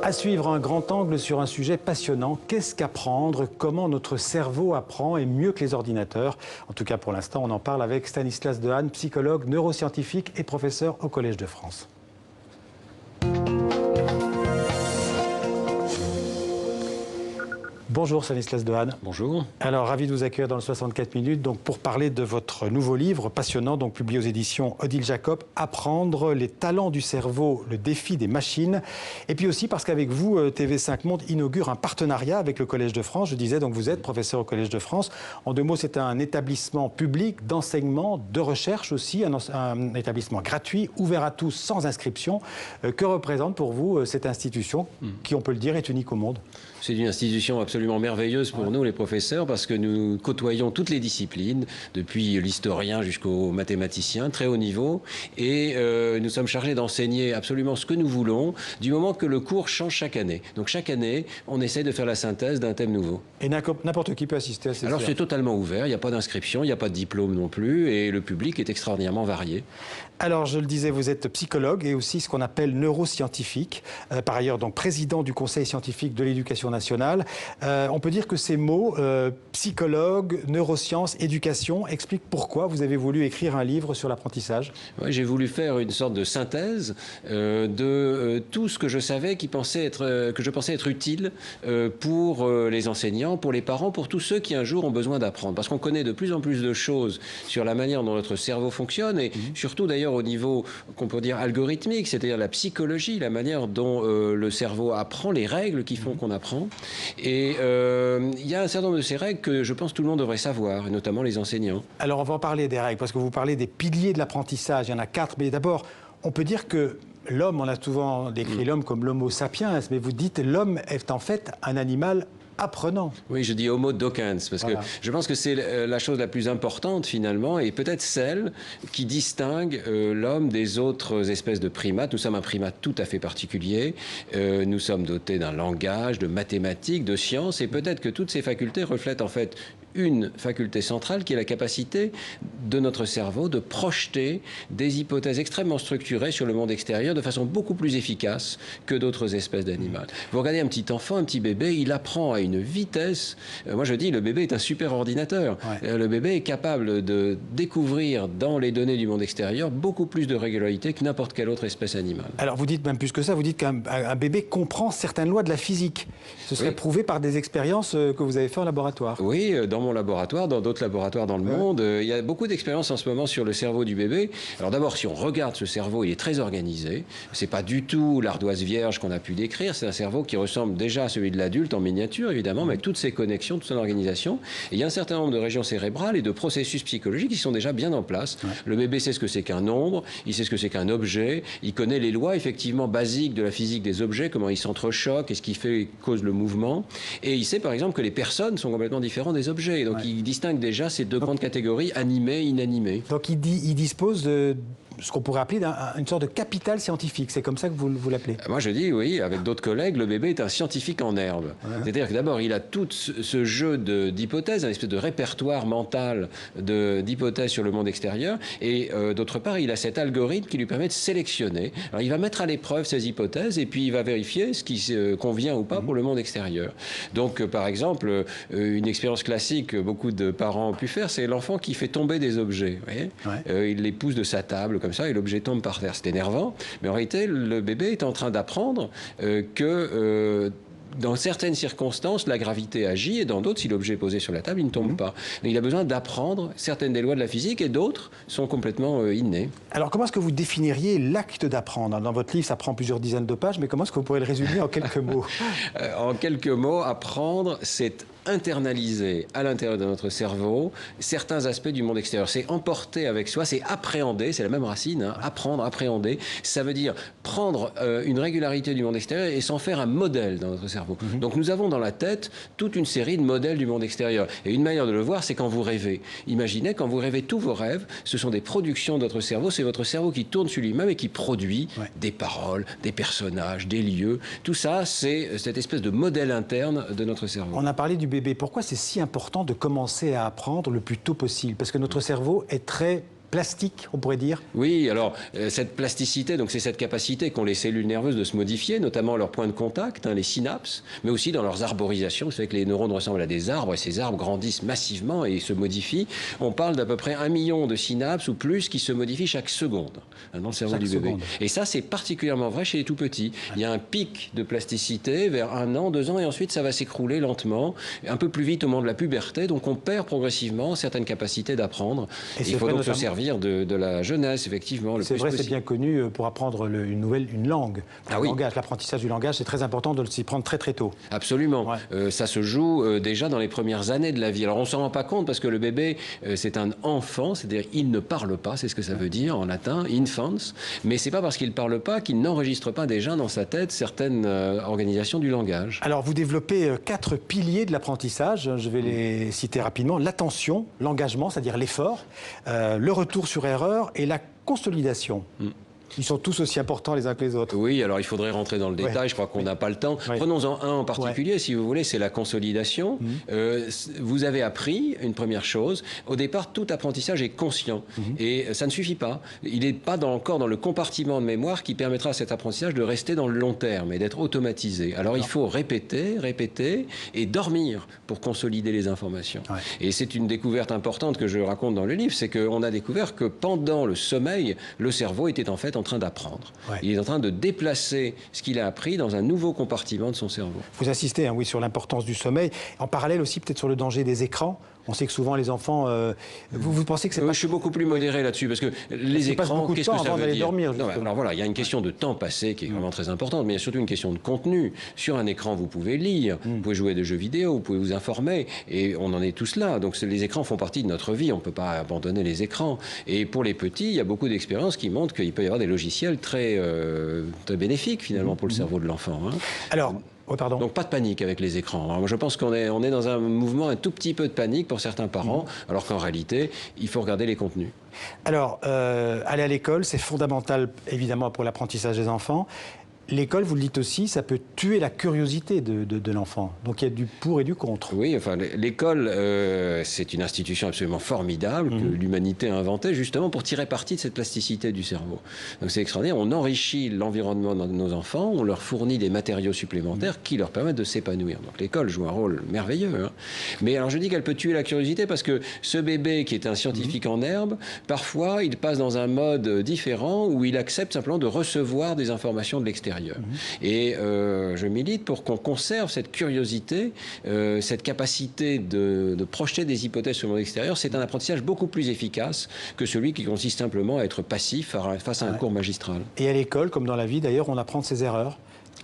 À suivre un grand angle sur un sujet passionnant. Qu'est-ce qu'apprendre? Comment notre cerveau apprend et mieux que les ordinateurs? En tout cas, pour l'instant, on en parle avec Stanislas Dehaene, psychologue, neuroscientifique et professeur au Collège de France. Bonjour Stanislas Dehaene. Bonjour. Alors, ravi de vous accueillir dans le 64 minutes donc, pour parler de votre nouveau livre passionnant, donc, publié aux éditions Odile Jacob, Apprendre les talents du cerveau, le défi des machines. Et puis aussi parce qu'avec vous, TV5 Monde inaugure un partenariat avec le Collège de France. Je disais, donc vous êtes professeur au Collège de France. En deux mots, c'est un établissement public d'enseignement, de recherche aussi, un établissement gratuit, ouvert à tous, sans inscription. Que représente pour vous cette institution qui, on peut le dire, est unique au monde? C'est une institution absolument merveilleuse pour nous, les professeurs, parce que nous côtoyons toutes les disciplines, depuis l'historien jusqu'au mathématicien, très haut niveau, et nous sommes chargés d'enseigner absolument ce que nous voulons, du moment que le cours change chaque année. Donc chaque année, on essaie de faire la synthèse d'un thème nouveau. Et n'importe qui peut assister à ces Alors séances? c'est totalement ouvert, il n'y a pas d'inscription, il n'y a pas de diplôme non plus, et le public est extraordinairement varié. Alors, je le disais, vous êtes psychologue et aussi ce qu'on appelle neuroscientifique. Par ailleurs, donc président du Conseil scientifique de l'éducation nationale. On peut dire que ces mots, psychologue, neurosciences, éducation, expliquent pourquoi vous avez voulu écrire un livre sur l'apprentissage. Ouais, j'ai voulu faire une sorte de synthèse de tout ce que je savais que je pensais être utile pour les enseignants, pour les parents, pour tous ceux qui un jour ont besoin d'apprendre. Parce qu'on connaît de plus en plus de choses sur la manière dont notre cerveau fonctionne et surtout d'ailleurs au niveau qu'on peut dire algorithmique, c'est-à-dire la psychologie, la manière dont le cerveau apprend, les règles qui font qu'on apprend. Et il y a un certain nombre de ces règles que je pense tout le monde devrait savoir, et notamment les enseignants. Alors, on va en parler des règles, parce que vous parlez des piliers de l'apprentissage. Il y en a 4, mais d'abord, on peut dire que l'homme, on a souvent décrit l'homme comme l'homo sapiens, mais vous dites l'homme est en fait un animal apprenant. Oui, je dis homo docens, parce Voilà. que je pense que c'est la chose la plus importante finalement, et peut-être celle qui distingue l'homme des autres espèces de primates. Nous sommes un primate tout à fait particulier, nous sommes dotés d'un langage, de mathématiques, de sciences, et peut-être que toutes ces facultés reflètent en fait une faculté centrale qui est la capacité de notre cerveau de projeter des hypothèses extrêmement structurées sur le monde extérieur de façon beaucoup plus efficace que d'autres espèces d'animaux. Vous regardez un petit enfant, un petit bébé, il apprend à une vitesse. Moi je dis, le bébé est un super ordinateur. Ouais. Le bébé est capable de découvrir dans les données du monde extérieur beaucoup plus de régularité que n'importe quelle autre espèce animale. Alors, vous dites même plus que ça, vous dites qu'un bébé comprend certaines lois de la physique. Ce serait prouvé par des expériences que vous avez fait en laboratoire. Oui, dans mon laboratoire, dans d'autres laboratoires dans le monde, il y a beaucoup d'expériences en ce moment sur le cerveau du bébé. Alors d'abord, si on regarde ce cerveau, il est très organisé. C'est pas du tout l'ardoise vierge qu'on a pu décrire. C'est un cerveau qui ressemble déjà à celui de l'adulte en miniature, évidemment, mais avec toutes ses connexions, toute son organisation. Et il y a un certain nombre de régions cérébrales et de processus psychologiques qui sont déjà bien en place. Ouais. Le bébé sait ce que c'est qu'un nombre, il sait ce que c'est qu'un objet, il connaît les lois effectivement basiques de la physique des objets, comment ils s'entrechoquent, qu'est-ce qui cause le mouvement. Et il sait par exemple que les personnes sont complètement différentes des objets. Et donc il distingue déjà ces deux grandes catégories, animées et inanimées. Donc il dispose de ce qu'on pourrait appeler une sorte de capital scientifique. C'est comme ça que vous l'appelez? Moi je dis oui, avec d'autres collègues, le bébé est un scientifique en herbe. Ouais. C'est-à-dire que d'abord il a tout ce jeu d'hypothèses, un espèce de répertoire mental d'hypothèses sur le monde extérieur, et d'autre part il a cet algorithme qui lui permet de sélectionner. Alors il va mettre à l'épreuve ces hypothèses et puis il va vérifier ce qui convient ou pas pour le monde extérieur. Donc par exemple, une expérience classique que beaucoup de parents ont pu faire, c'est l'enfant qui fait tomber des objets. Vous voyez, il les pousse de sa table comme ça et l'objet tombe par terre. C'est énervant, mais en réalité, le bébé est en train d'apprendre que dans certaines circonstances, la gravité agit et dans d'autres, si l'objet est posé sur la table, il ne tombe pas. Donc, il a besoin d'apprendre certaines des lois de la physique et d'autres sont complètement innées. Alors, comment est-ce que vous définiriez l'acte d'apprendre? Dans votre livre, ça prend plusieurs dizaines de pages, mais comment est-ce que vous pourrez le résumer en quelques mots? En quelques mots, apprendre, c'est internaliser à l'intérieur de notre cerveau certains aspects du monde extérieur. C'est emporter avec soi, c'est appréhender, c'est la même racine, hein, apprendre, appréhender. Ça veut dire prendre une régularité du monde extérieur et s'en faire un modèle dans notre cerveau. Donc nous avons dans la tête toute une série de modèles du monde extérieur. Et une manière de le voir, c'est quand vous rêvez. Imaginez, quand vous rêvez, tous vos rêves, ce sont des productions de votre cerveau. C'est votre cerveau qui tourne sur lui-même et qui produit des paroles, des personnages, des lieux. Tout ça, c'est cette espèce de modèle interne de notre cerveau. On a parlé du bébé. Pourquoi c'est si important de commencer à apprendre le plus tôt possible? Parce que notre cerveau est très plastique, on pourrait dire? Oui, alors cette plasticité, donc c'est cette capacité qu'ont les cellules nerveuses de se modifier, notamment à leur point de contact, les synapses, mais aussi dans leurs arborisations. Vous savez que les neurones ressemblent à des arbres et ces arbres grandissent massivement et se modifient. On parle d'à peu près 1 million de synapses ou plus qui se modifient chaque seconde dans le cerveau du bébé. Et ça, c'est particulièrement vrai chez les tout petits. Il y a un pic de plasticité vers 1 an, 2 ans et ensuite ça va s'écrouler lentement, un peu plus vite au moment de la puberté. Donc on perd progressivement certaines capacités d'apprendre. Il faut donc se servir de la jeunesse, effectivement. C'est vrai, c'est bien connu pour apprendre une langue. L'apprentissage du langage, c'est très important de s'y prendre très très tôt. Absolument. Ouais. Ça se joue déjà dans les premières années de la vie. Alors on ne s'en rend pas compte parce que le bébé, c'est un enfant, c'est-à-dire il ne parle pas, c'est ce que ça veut dire en latin, infans, mais c'est pas parce qu'il ne parle pas qu'il n'enregistre pas déjà dans sa tête certaines organisations du langage. Alors vous développez 4 piliers de l'apprentissage, je vais les citer rapidement: l'attention, l'engagement, c'est-à-dire l'effort, le retour sur erreur et la consolidation. Ils sont tous aussi importants les uns que les autres. Oui, alors il faudrait rentrer dans le détail, je crois qu'on n'a pas le temps. Prenons-en un en particulier, si vous voulez, c'est la consolidation. Vous avez appris une première chose. Au départ, tout apprentissage est conscient. Et ça ne suffit pas. Il n'est pas encore dans le compartiment de mémoire qui permettra à cet apprentissage de rester dans le long terme et d'être automatisé. Alors il faut répéter, répéter et dormir pour consolider les informations. Et c'est une découverte importante que je raconte dans le livre, c'est qu'on a découvert que pendant le sommeil, le cerveau était en fait en train d'apprendre. Il est en train de déplacer ce qu'il a appris dans un nouveau compartiment de son cerveau. Vous insistez, oui, sur l'importance du sommeil. En parallèle aussi, peut-être sur le danger des écrans. On sait que souvent les enfants... vous pensez que c'est pas... Je suis beaucoup plus modéré là-dessus, parce que les écrans, qu'est-ce que ça veut dire? Dormir, alors voilà, il y a une question de temps passé qui est vraiment très importante, mais il y a surtout une question de contenu. Sur un écran, vous pouvez lire, vous pouvez jouer à des jeux vidéo, vous pouvez vous informer, et on en est tous là. Donc les écrans font partie de notre vie, on ne peut pas abandonner les écrans. Et pour les petits, il y a beaucoup d'expériences qui montrent qu'il peut y avoir des logiciels très bénéfiques, finalement, pour le cerveau de l'enfant. Alors... Donc pas de panique avec les écrans. Alors, moi, je pense qu'on est dans un mouvement, un tout petit peu de panique pour certains parents, alors qu'en réalité, il faut regarder les contenus. Alors, aller à l'école, c'est fondamental, évidemment, pour l'apprentissage des enfants. L'école, vous le dites aussi, ça peut tuer la curiosité de l'enfant. Donc il y a du pour et du contre. Oui, enfin, l'école, c'est une institution absolument formidable que l'humanité a inventée justement pour tirer parti de cette plasticité du cerveau. Donc c'est extraordinaire. On enrichit l'environnement de nos enfants, on leur fournit des matériaux supplémentaires qui leur permettent de s'épanouir. Donc l'école joue un rôle merveilleux. Mais alors je dis qu'elle peut tuer la curiosité parce que ce bébé qui est un scientifique en herbe, parfois il passe dans un mode différent où il accepte simplement de recevoir des informations de l'extérieur. Et je milite pour qu'on conserve cette curiosité, cette capacité de projeter des hypothèses sur le monde extérieur. C'est un apprentissage beaucoup plus efficace que celui qui consiste simplement à être passif face à un cours magistral. Et à l'école, comme dans la vie d'ailleurs, on apprend de ses erreurs.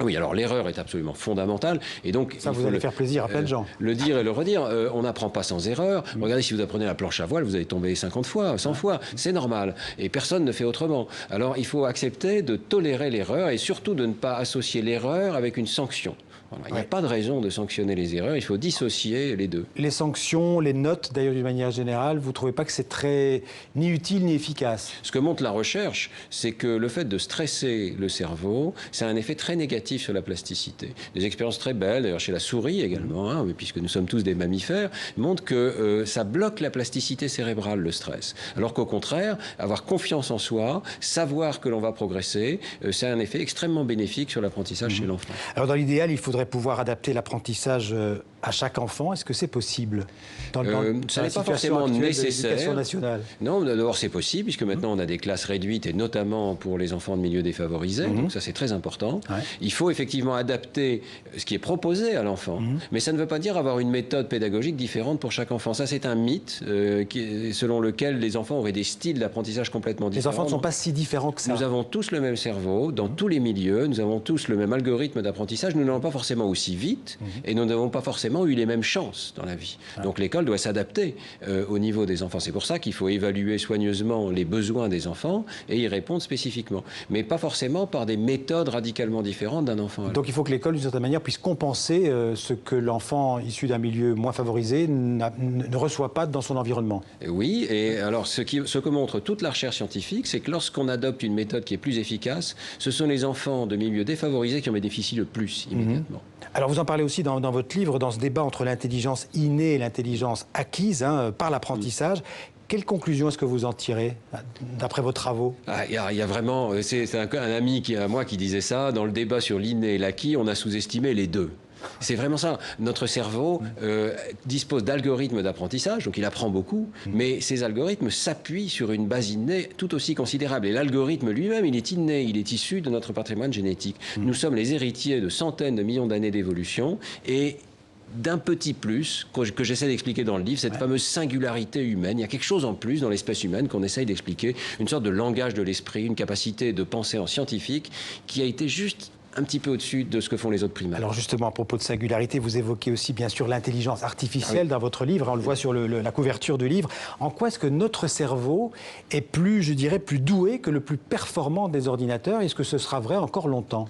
Oui, alors l'erreur est absolument fondamentale. Et donc, ça, vous allez faire plaisir à plein de gens. Le dire et le redire, on n'apprend pas sans erreur. Regardez, si vous apprenez la planche à voile, vous allez tomber 50 fois, 100 fois. C'est normal. Et personne ne fait autrement. Alors, il faut accepter de tolérer l'erreur et surtout de ne pas associer l'erreur avec une sanction. Voilà. Il n'y a pas de raison de sanctionner les erreurs, il faut dissocier les deux. Les sanctions, les notes, d'ailleurs, d'une manière générale, vous ne trouvez pas que c'est ni utile ni efficace? Ce que montre la recherche, c'est que le fait de stresser le cerveau, ça a un effet très négatif sur la plasticité. Des expériences très belles, d'ailleurs chez la souris également, puisque nous sommes tous des mammifères, montrent que ça bloque la plasticité cérébrale, le stress. Alors qu'au contraire, avoir confiance en soi, savoir que l'on va progresser, ça a un effet extrêmement bénéfique sur l'apprentissage chez l'enfant. Alors dans l'idéal, il faudrait pouvoir adapter l'apprentissage à chaque enfant. Est-ce que c'est possible ça n'est pas forcément nécessaire. Nationale. Non, d'abord c'est possible, puisque maintenant on a des classes réduites, et notamment pour les enfants de milieux défavorisés, donc ça c'est très important. Il faut effectivement adapter ce qui est proposé à l'enfant, mais ça ne veut pas dire avoir une méthode pédagogique différente pour chaque enfant. Ça c'est un mythe selon lequel les enfants auraient des styles d'apprentissage complètement différents. Les enfants ne sont pas si différents que ça. Nous avons tous le même cerveau, dans tous les milieux, nous avons tous le même algorithme d'apprentissage, nous n'allons pas forcément aussi vite, et nous n'avons pas forcément eu les mêmes chances dans la vie. Donc l'école doit s'adapter au niveau des enfants. C'est pour ça qu'il faut évaluer soigneusement les besoins des enfants et y répondre spécifiquement. Mais pas forcément par des méthodes radicalement différentes d'un enfant à l'autre. Donc il faut que l'école, d'une certaine manière, puisse compenser ce que l'enfant issu d'un milieu moins favorisé ne reçoit pas dans son environnement. Oui, et alors ce que montre toute la recherche scientifique, c'est que lorsqu'on adopte une méthode qui est plus efficace, ce sont les enfants de milieux défavorisés qui en bénéficient le plus immédiatement. Alors vous en parlez aussi dans votre livre, dans ce débat entre l'intelligence innée et l'intelligence acquise par l'apprentissage. Quelle conclusion est-ce que vous en tirez, d'après vos travaux? Il y a vraiment, c'est un ami à moi qui disait ça, dans le débat sur l'inné et l'acquis, on a sous-estimé les deux. C'est vraiment ça. Notre cerveau dispose d'algorithmes d'apprentissage, donc il apprend beaucoup, mais ces algorithmes s'appuient sur une base innée tout aussi considérable. Et l'algorithme lui-même, il est inné, il est issu de notre patrimoine génétique. Nous sommes les héritiers de centaines de millions d'années d'évolution et d'un petit plus que j'essaie d'expliquer dans le livre, cette fameuse singularité humaine. Il y a quelque chose en plus dans l'espèce humaine qu'on essaye d'expliquer, une sorte de langage de l'esprit, une capacité de penser en scientifique qui a été juste un petit peu au-dessus de ce que font les autres primates. Alors justement, à propos de singularité, vous évoquez aussi bien sûr l'intelligence artificielle dans votre livre, on le voit sur la couverture du livre. En quoi est-ce que notre cerveau est plus, je dirais, plus doué que le plus performant des ordinateurs? Est-ce que ce sera vrai encore longtemps?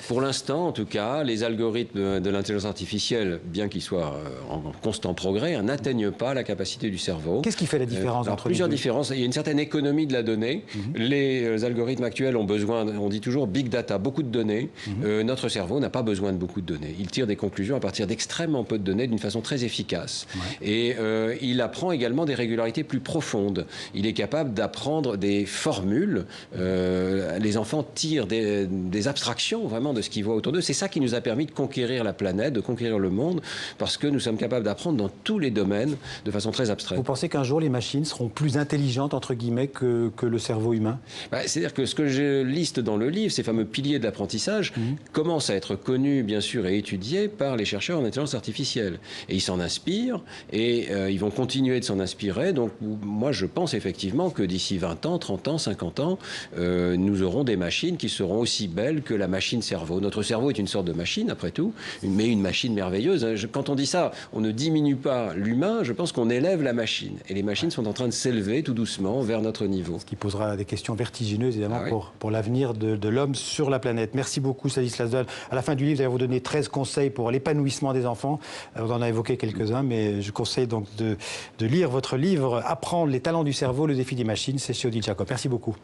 Pour l'instant, en tout cas, les algorithmes de l'intelligence artificielle, bien qu'ils soient en constant progrès, n'atteignent pas la capacité du cerveau. Qu'est-ce qui fait la différence entre plusieurs les deux? différences. Il y a une certaine économie de la donnée. Les algorithmes actuels ont besoin, on dit toujours, big data, beaucoup de données. Notre cerveau n'a pas besoin de beaucoup de données. Il tire des conclusions à partir d'extrêmement peu de données d'une façon très efficace. Et il apprend également des régularités plus profondes. Il est capable d'apprendre des formules. Les enfants tirent des abstractions vraiment de ce qu'ils voient autour d'eux. C'est ça qui nous a permis de conquérir la planète, de conquérir le monde, parce que nous sommes capables d'apprendre dans tous les domaines de façon très abstraite. Vous pensez qu'un jour les machines seront plus intelligentes, entre guillemets, que le cerveau humain? C'est-à-dire que ce que je liste dans le livre, ces fameux piliers de l'apprentissage, commence à être connu, bien sûr, et étudié par les chercheurs en intelligence artificielle. Et ils s'en inspirent, et ils vont continuer de s'en inspirer. Donc, moi, je pense effectivement que d'ici 20 ans, 30 ans, 50 ans, nous aurons des machines qui seront aussi belles que la machine cerveau. Notre cerveau est une sorte de machine, après tout, mais une machine merveilleuse. Quand on dit ça, on ne diminue pas l'humain, je pense qu'on élève la machine. Et les machines sont en train de s'élever tout doucement vers notre niveau. Ce qui posera des questions vertigineuses, évidemment, pour l'avenir de l'homme sur la planète. Merci beaucoup, Stanislas Dehaene. À la fin du livre, vous allez vous donner 13 conseils pour l'épanouissement des enfants. On en a évoqué quelques-uns, mais je conseille donc de lire votre livre « Apprendre les talents du cerveau, le défi des machines ». C'est chez Odile Jacob. Merci beaucoup.